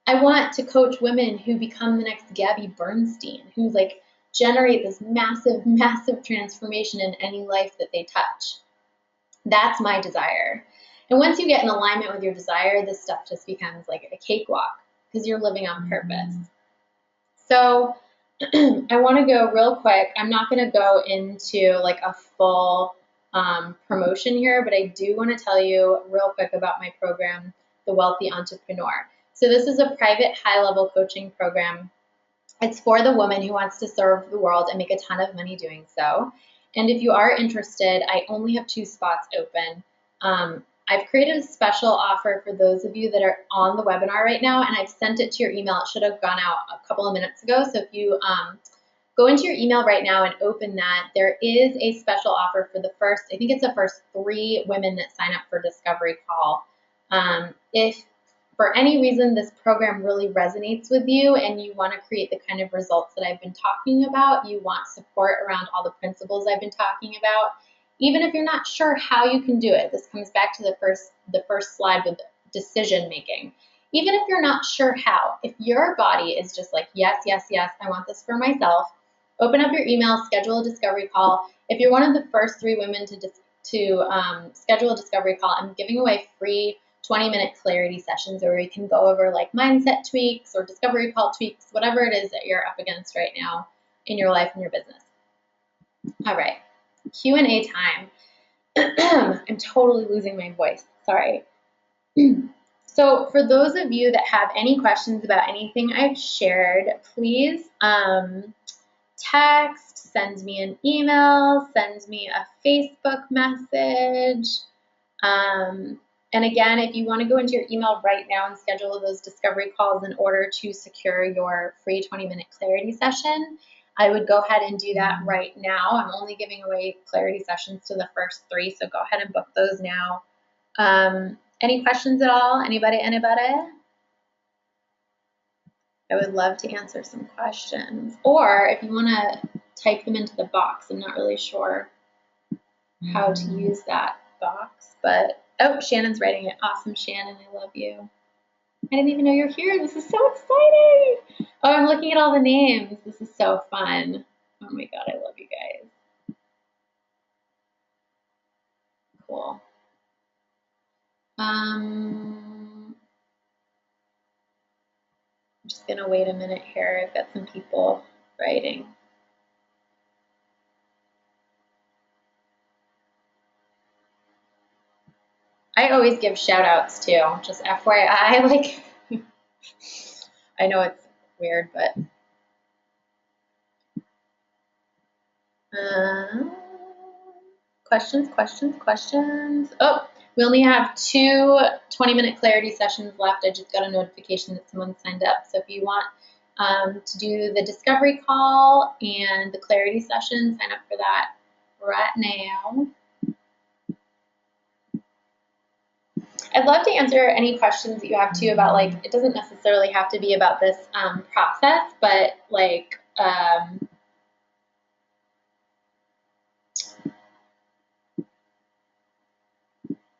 Speaker 1: I want to coach women who become the next Gabby Bernstein, who like generate this massive transformation in any life that they touch. That's my desire. And once you get in alignment with your desire, this stuff just becomes like a cakewalk because you're living on purpose. So I want to go real quick. I'm not going to go into like a full promotion here, but I do want to tell you real quick about my program, The Wealthy Entrepreneur. So this is a private high-level coaching program. It's for the woman who wants to serve the world and make a ton of money doing so. And if you are interested, I only have 2 spots open. I've created a special offer for those of you that are on the webinar right now, and I've sent it to your email. It should have gone out a couple of minutes ago. So if you go into your email right now and open that, there is a special offer for the first, I think it's the first 3 women that sign up for Discovery Call. If for any reason this program really resonates with you and you want to create the kind of results that I've been talking about, you want support around all the principles I've been talking about, even if you're not sure how you can do it, this comes back to the first slide with decision making. Even if you're not sure how, if your body is just like, yes, yes, yes, I want this for myself, open up your email, schedule a discovery call. If you're one of the first 3 women to schedule a discovery call, I'm giving away free 20-minute clarity sessions where we can go over like mindset tweaks or discovery call tweaks, whatever it is that you're up against right now in your life and your business. All right, Q&A time. I'm totally losing my voice, sorry. So for those of you that have any questions about anything I've shared, please text, send me an email, send me a Facebook message. And again, if you want to go into your email right now and schedule those discovery calls in order to secure your free 20-minute clarity session, I would go ahead and do that right now. I'm only giving away clarity sessions to the first 3, so go ahead and book those now. Any questions at all? Anybody? I would love to answer some questions. Or if you want to type them into the box, I'm not really sure how to use that box, but oh, Shannon's writing it. Awesome, Shannon, I love you. I didn't even know you're here. This is so exciting. Oh, I'm looking at all the names. This is so fun. Oh my God, I love you guys. Cool. I'm just gonna wait a minute here. I've got some people writing. I always give shout outs too, just FYI, like, I know it's weird, but. Questions. Oh, we only have 2 20-minute clarity sessions left. I just got a notification that someone signed up. So if you want to do the discovery call and the clarity session, sign up for that right now. I'd love to answer any questions that you have too about, like, it doesn't necessarily have to be about this process, but like,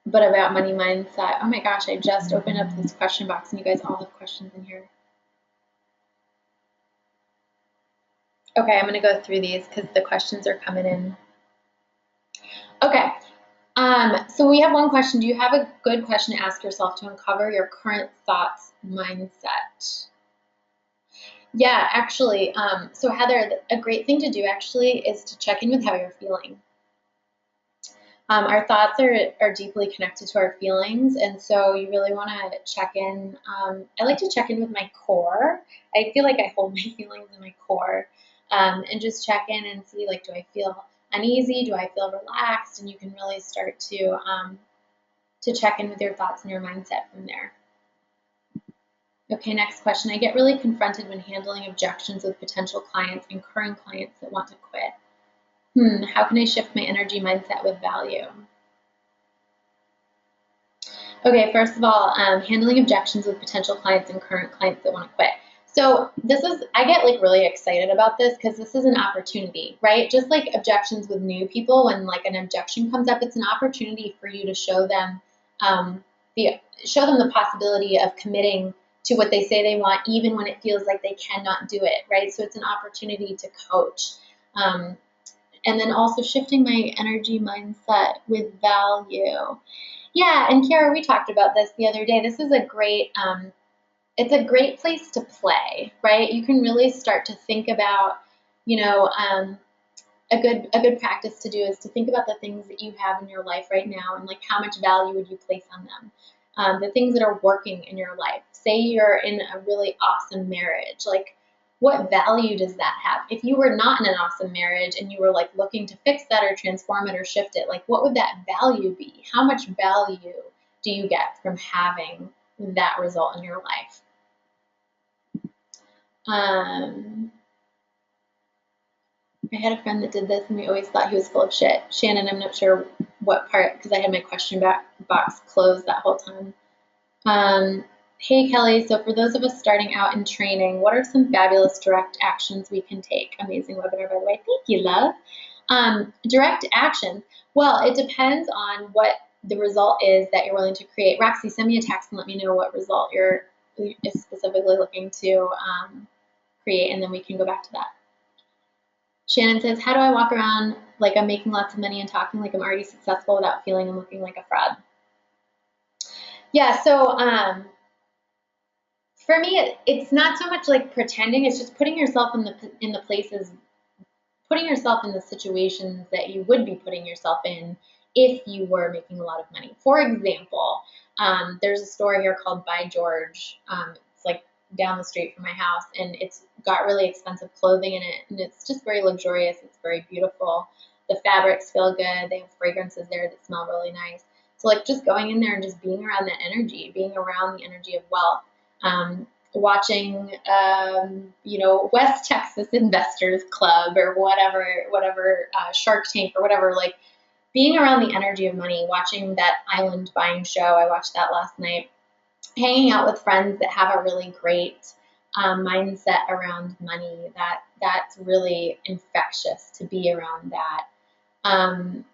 Speaker 1: but about money mindset. Oh my gosh, I just opened up this question box and you guys all have questions in here. Okay, I'm gonna go through these because the questions are coming in. Okay, so we have one question. Do you have a good question to ask yourself to uncover your current thoughts mindset? Yeah, actually, so Heather, a great thing to do actually is to check in with how you're feeling. Our thoughts are deeply connected to our feelings, and so you really want to check in. I like to check in with my core. I feel like I hold my feelings in my core, and just check in and see, like, do I feel uneasy? Do I feel relaxed? And you can really start to check in with your thoughts and your mindset from there. Okay, next question. I get really confronted when handling objections with potential clients and current clients that want to quit. How can I shift my energy mindset with value? Okay, first of all, handling objections with potential clients and current clients that want to quit. So I get like really excited about this because this is an opportunity, right? Just like objections with new people, when like an objection comes up, it's an opportunity for you to show them the possibility of committing to what they say they want, even when it feels like they cannot do it, right? So it's an opportunity to coach. And then also shifting my energy mindset with value. Yeah, and Kiara, we talked about this the other day. This is a great, it's a great place to play, right? You can really start to think about, you know, a good practice to do is to think about the things that you have in your life right now and like how much value would you place on them. The things that are working in your life. Say you're in a really awesome marriage, like what value does that have? If you were not in an awesome marriage and you were like looking to fix that or transform it or shift it, like what would that value be? How much value do you get from having that result in your life? I had a friend that did this and we always thought he was full of shit. Shannon, I'm not sure what part, because I had my question box closed that whole time. Hey Kelly, so for those of us starting out in training, what are some fabulous direct actions we can take? Amazing webinar, by the way. Thank you, love. Direct action. Well, it depends on what the result is that you're willing to create. Roxy, send me a text and let me know what result you're specifically looking to create, and then we can go back to that. Shannon says, how do I walk around like I'm making lots of money and talking like I'm already successful without feeling and looking like a fraud? Yeah, so for me, it's not so much like pretending, it's just putting yourself in the places, putting yourself in the situations that you would be putting yourself in if you were making a lot of money. For example, there's a store here called By George. It's like down the street from my house, and it's got really expensive clothing in it, and it's just very luxurious. It's very beautiful. The fabrics feel good. They have fragrances there that smell really nice. So like just going in there and just being around that energy, being around the energy of wealth, watching, West Texas Investors Club or whatever, Shark Tank or whatever, like being around the energy of money, watching that island buying show. I watched that last night. Hanging out with friends that have a really great mindset around money, that's really infectious to be around that. And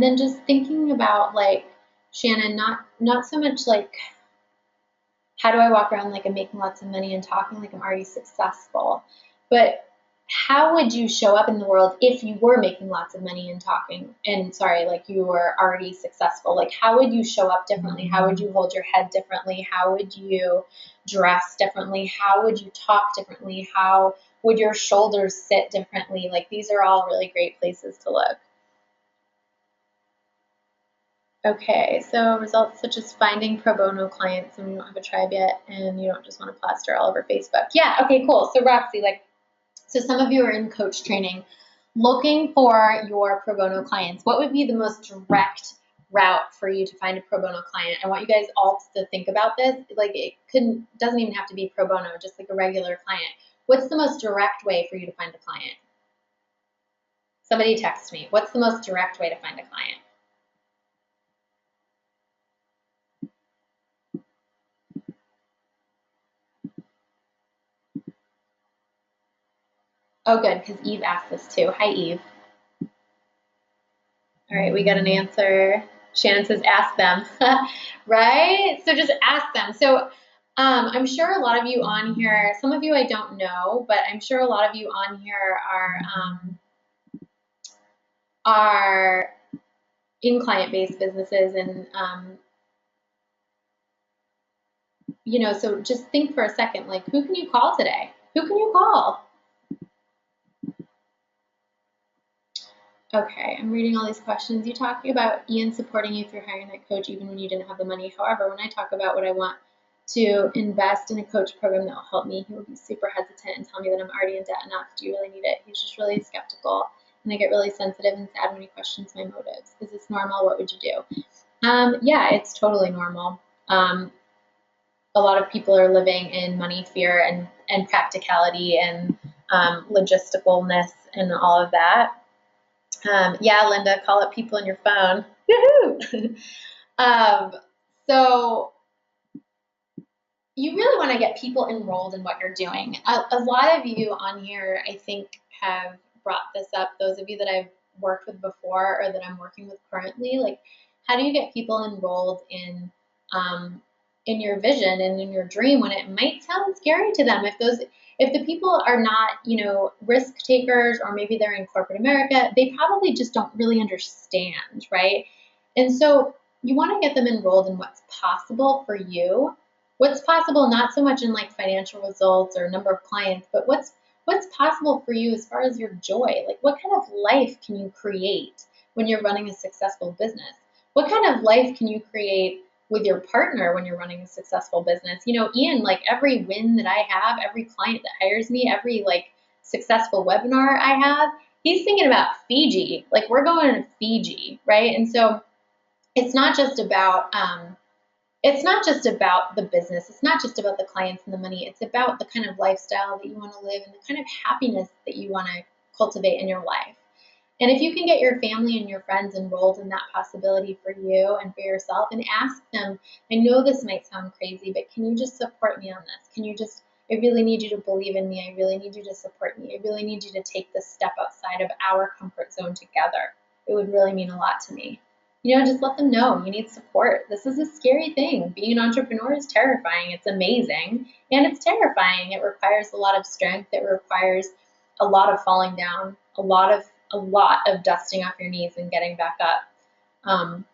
Speaker 1: then just thinking about like, Shannon, not so much like, how do I walk around like I'm making lots of money and talking like I'm already successful, but how would you show up in the world if you were making lots of money and like you were already successful? Like, how would you show up differently? How would you hold your head differently? How would you dress differently? How would you talk differently? How would your shoulders sit differently? Like, these are all really great places to look. Okay, so results such as finding pro bono clients when you don't have a tribe yet and you don't just want to plaster all over Facebook. Yeah, okay, cool. So Roxy, so some of you are in coach training, looking for your pro bono clients. What would be the most direct route for you to find a pro bono client? I want you guys all to think about this. Like doesn't even have to be pro bono, just like a regular client. What's the most direct way for you to find a client? Somebody text me. What's the most direct way to find a client? Oh, good, because Eve asked this too. Hi, Eve. All right, we got an answer. Shannon says, ask them, right? So just ask them. So I'm sure a lot of you on here, some of you I don't know, but I'm sure a lot of you on here are in client-based businesses, and so just think for a second, like, who can you call today? Who can you call? Okay, I'm reading all these questions. You talking about Ian supporting you through hiring that coach even when you didn't have the money. However, when I talk about what I want to invest in a coach program that will help me, he will be super hesitant and tell me that I'm already in debt enough. Do you really need it? He's just really skeptical, and I get really sensitive and sad when he questions my motives. Is this normal? What would you do? Yeah, it's totally normal. A lot of people are living in money fear and practicality and logisticalness and all of that. Yeah, Linda, call up people on your phone. Woohoo! So you really want to get people enrolled in what you're doing. A lot of you on here, I think, have brought this up. Those of you that I've worked with before or that I'm working with currently, like, how do you get people enrolled in your vision and in your dream when it might sound scary to them? If the people are not, risk takers, or maybe they're in corporate America, they probably just don't really understand, right? And so you want to get them enrolled in what's possible for you. What's possible, not so much in like financial results or number of clients, but what's possible for you as far as your joy. Like, what kind of life can you create when you're running a successful business? What kind of life can you create with your partner when you're running a successful business? Ian, like every win that I have, every client that hires me, every like successful webinar I have, he's thinking about Fiji. Like, we're going to Fiji, right? And so it's not just about the business. It's not just about the clients and the money. It's about the kind of lifestyle that you want to live and the kind of happiness that you want to cultivate in your life. And if you can get your family and your friends enrolled in that possibility for you and for yourself, and ask them, I know this might sound crazy, but can you just support me on this? I really need you to believe in me. I really need you to support me. I really need you to take this step outside of our comfort zone together. It would really mean a lot to me. Just let them know you need support. This is a scary thing. Being an entrepreneur is terrifying. It's amazing, and it's terrifying. It requires a lot of strength. It requires a lot of falling down, a lot of dusting off your knees and getting back up. And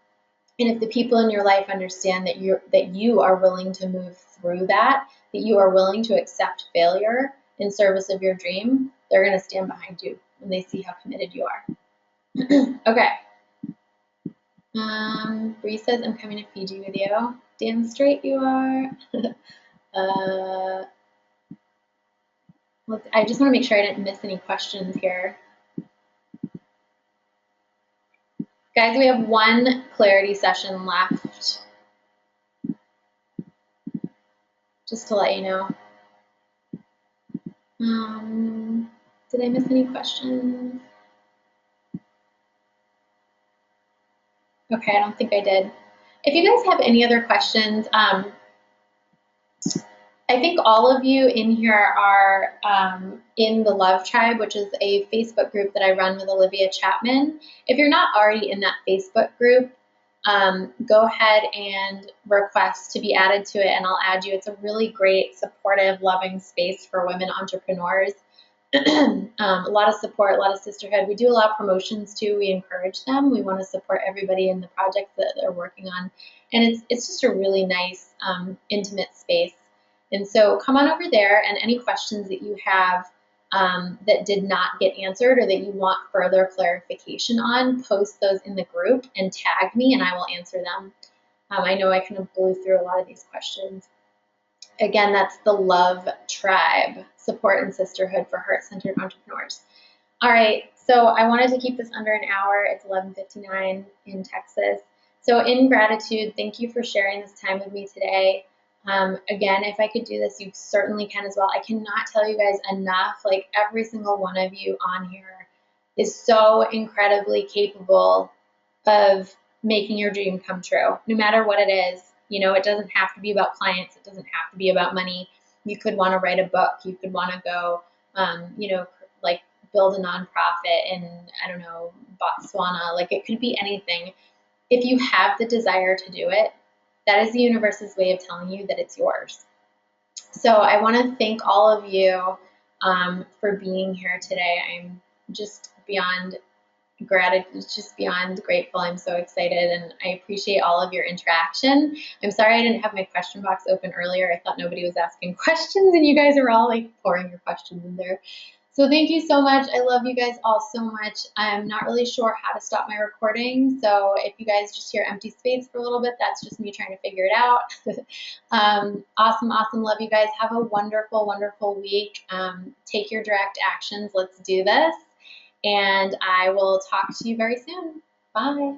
Speaker 1: if the people in your life understand that you are willing to move through that you are willing to accept failure in service of your dream, they're going to stand behind you when they see how committed you are. Okay. Bree says, I'm coming to Fiji with you. Damn straight you are. I just want to make sure I didn't miss any questions here. Guys, we have one clarity session left. Just to let you know. Did I miss any questions? Okay, I don't think I did. If you guys have any other questions, I think all of you in here are in the Love Tribe, which is a Facebook group that I run with Olivia Chapman. If you're not already in that Facebook group, go ahead and request to be added to it, and I'll add you. It's a really great, supportive, loving space for women entrepreneurs. A lot of support, a lot of sisterhood. We do a lot of promotions too. We encourage them. We want to support everybody in the projects that they're working on, and it's just a really nice, intimate space. And so come on over there, and any questions that you have that did not get answered or that you want further clarification on, post those in the group and tag me, and I will answer them. I know I kind of blew through a lot of these questions. Again, that's the Love Tribe, support and sisterhood for heart-centered entrepreneurs. All right, so I wanted to keep this under an hour. It's 11:59 in Texas. So in gratitude, thank you for sharing this time with me today. Again, if I could do this, you certainly can as well. I cannot tell you guys enough, like every single one of you on here is so incredibly capable of making your dream come true, no matter what it is. It doesn't have to be about clients. It doesn't have to be about money. You could want to write a book. You could want to go, like build a nonprofit in, I don't know, Botswana. Like, it could be anything. If you have the desire to do it, that is the universe's way of telling you that it's yours. So I want to thank all of you for being here today. I'm just beyond grateful. I'm so excited, and I appreciate all of your interaction. I'm sorry I didn't have my question box open earlier. I thought nobody was asking questions, and you guys are all like pouring your questions in there. So thank you so much. I love you guys all so much. I'm not really sure how to stop my recording, so if you guys just hear empty space for a little bit, that's just me trying to figure it out. Awesome. Love you guys. Have a wonderful, wonderful week. Take your direct actions. Let's do this. And I will talk to you very soon. Bye.